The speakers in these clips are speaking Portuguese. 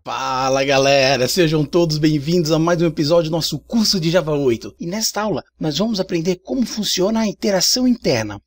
Fala galera, sejam todos bem-vindos a mais um episódio do nosso curso de Java 8. E nesta aula nós vamos aprender como funciona a interação interna.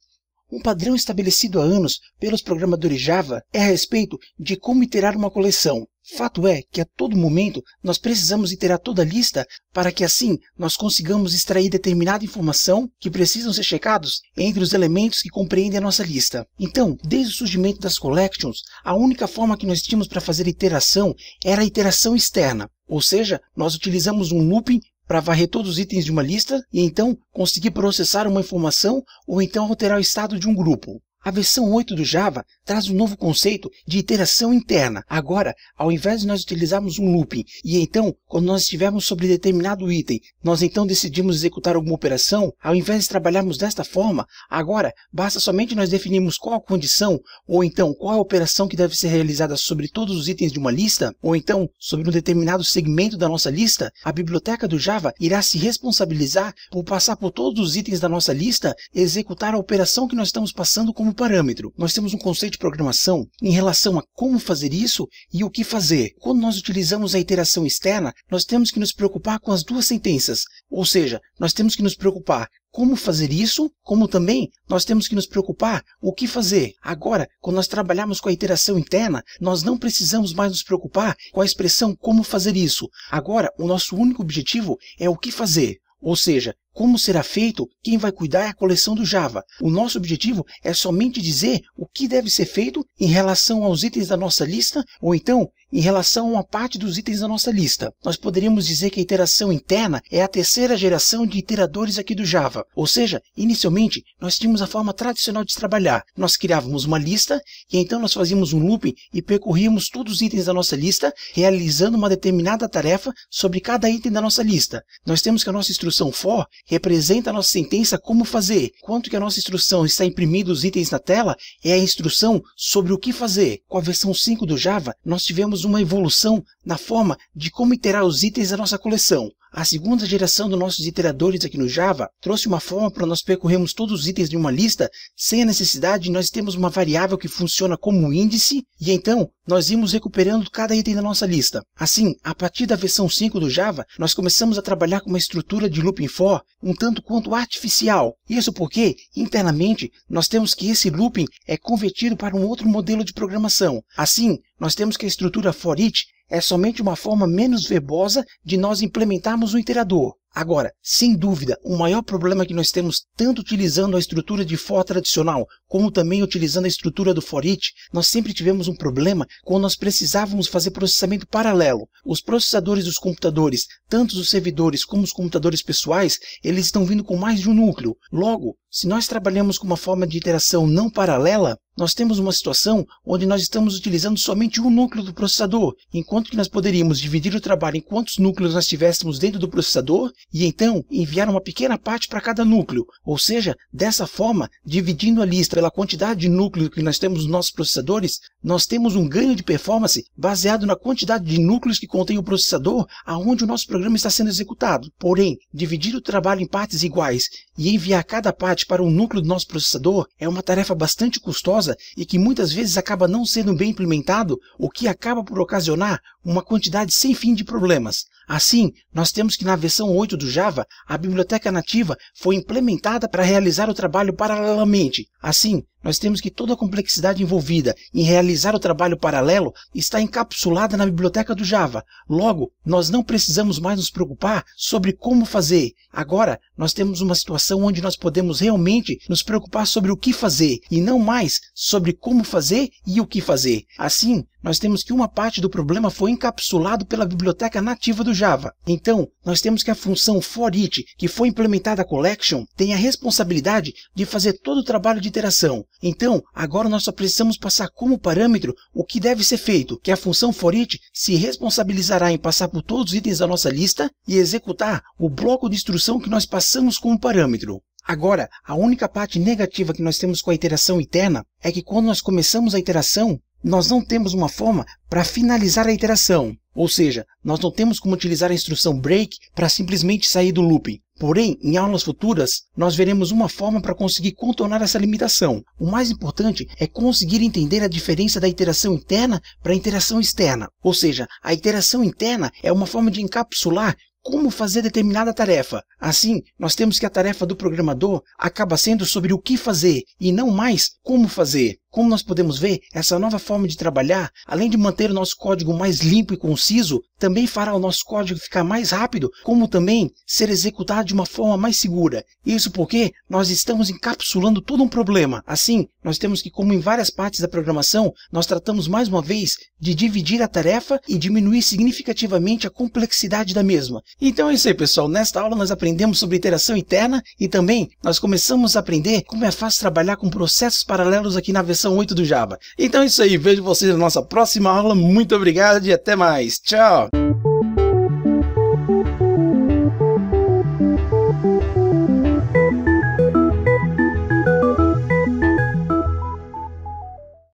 Um padrão estabelecido há anos pelos programadores Java é a respeito de como iterar uma coleção. Fato é que a todo momento nós precisamos iterar toda a lista para que assim nós consigamos extrair determinada informação que precisam ser checados entre os elementos que compreendem a nossa lista. Então, desde o surgimento das collections, a única forma que nós tínhamos para fazer iteração era a iteração externa, ou seja, nós utilizamos um looping para varrer todos os itens de uma lista e então conseguir processar uma informação ou então alterar o estado de um grupo. A versão 8 do Java traz um novo conceito de iteração interna. Agora, ao invés de nós utilizarmos um looping e então, quando nós estivermos sobre determinado item, nós então decidimos executar alguma operação, ao invés de trabalharmos desta forma, agora basta somente nós definirmos qual a condição ou então qual a operação que deve ser realizada sobre todos os itens de uma lista ou então sobre um determinado segmento da nossa lista, a biblioteca do Java irá se responsabilizar por passar por todos os itens da nossa lista e executar a operação que nós estamos passando como parâmetro. Nós temos um conceito de programação em relação a como fazer isso e o que fazer. Quando nós utilizamos a iteração externa, nós temos que nos preocupar com as duas sentenças, ou seja, nós temos que nos preocupar como fazer isso, como também nós temos que nos preocupar o que fazer. Agora, quando nós trabalharmos com a iteração interna, nós não precisamos mais nos preocupar com a expressão como fazer isso. Agora, o nosso único objetivo é o que fazer. Ou seja, como será feito, quem vai cuidar é a coleção do Java. O nosso objetivo é somente dizer o que deve ser feito em relação aos itens da nossa lista ou então em relação a uma parte dos itens da nossa lista. Nós poderíamos dizer que a iteração interna é a terceira geração de iteradores aqui do Java. Ou seja, inicialmente nós tínhamos a forma tradicional de trabalhar. Nós criávamos uma lista e então nós fazíamos um looping e percorríamos todos os itens da nossa lista, realizando uma determinada tarefa sobre cada item da nossa lista. Nós temos que a nossa instrução for representa a nossa sentença como fazer. Quanto que a nossa instrução está imprimindo os itens na tela é a instrução sobre o que fazer. Com a versão 5 do Java, nós tivemos uma evolução na forma de como iterar os itens da nossa coleção. A segunda geração dos nossos iteradores aqui no Java trouxe uma forma para nós percorrermos todos os itens de uma lista sem a necessidade de nós termos uma variável que funciona como índice e então nós íamos recuperando cada item da nossa lista. Assim, a partir da versão 5 do Java, nós começamos a trabalhar com uma estrutura de looping for um tanto quanto artificial. Isso porque, internamente, nós temos que esse looping é convertido para um outro modelo de programação. Assim, nós temos que a estrutura for each é somente uma forma menos verbosa de nós implementarmos um iterador. Agora, sem dúvida, o maior problema que nós temos, tanto utilizando a estrutura de for tradicional, como também utilizando a estrutura do for each, nós sempre tivemos um problema quando nós precisávamos fazer processamento paralelo. Os processadores dos computadores, tanto os servidores como os computadores pessoais, eles estão vindo com mais de um núcleo. Logo, se nós trabalhamos com uma forma de iteração não paralela, nós temos uma situação onde nós estamos utilizando somente um núcleo do processador, enquanto que nós poderíamos dividir o trabalho em quantos núcleos nós tivéssemos dentro do processador e então enviar uma pequena parte para cada núcleo. Ou seja, dessa forma, dividindo a lista pela quantidade de núcleos que nós temos nos nossos processadores, nós temos um ganho de performance baseado na quantidade de núcleos que contém o processador aonde o nosso programa está sendo executado. Porém, dividir o trabalho em partes iguais e enviar cada parte para um núcleo do nosso processador é uma tarefa bastante custosa e que muitas vezes acaba não sendo bem implementado, o que acaba por ocasionar uma quantidade sem fim de problemas. Assim, nós temos que na versão 8 do Java, a biblioteca nativa foi implementada para realizar o trabalho paralelamente. Assim, nós temos que toda a complexidade envolvida em realizar o trabalho paralelo está encapsulada na biblioteca do Java. Logo, nós não precisamos mais nos preocupar sobre como fazer. Agora, nós temos uma situação onde nós podemos realmente nos preocupar sobre o que fazer e não mais sobre como fazer e o que fazer. Assim, nós temos que uma parte do problema foi encapsulado pela biblioteca nativa do Java. Então, nós temos que a função for each, que foi implementada a collection, tem a responsabilidade de fazer todo o trabalho de iteração. Então, agora nós só precisamos passar como parâmetro o que deve ser feito, que a função for each se responsabilizará em passar por todos os itens da nossa lista e executar o bloco de instrução que nós passamos como parâmetro. Agora, a única parte negativa que nós temos com a iteração interna é que quando nós começamos a iteração, nós não temos uma forma para finalizar a iteração. Ou seja, nós não temos como utilizar a instrução break para simplesmente sair do looping. Porém, em aulas futuras, nós veremos uma forma para conseguir contornar essa limitação. O mais importante é conseguir entender a diferença da iteração interna para a iteração externa. Ou seja, a iteração interna é uma forma de encapsular como fazer determinada tarefa. Assim, nós temos que a tarefa do programador acaba sendo sobre o que fazer e não mais como fazer. Como nós podemos ver, essa nova forma de trabalhar, além de manter o nosso código mais limpo e conciso, também fará o nosso código ficar mais rápido, como também ser executado de uma forma mais segura. Isso porque nós estamos encapsulando todo um problema. Assim, nós temos que, como em várias partes da programação, nós tratamos mais uma vez de dividir a tarefa e diminuir significativamente a complexidade da mesma. Então é isso aí, pessoal. Nesta aula nós aprendemos sobre iteração interna e também nós começamos a aprender como é fácil trabalhar com processos paralelos aqui na versão 8 do Java. Então é isso aí, vejo vocês na nossa próxima aula. Muito obrigado e até mais. Tchau!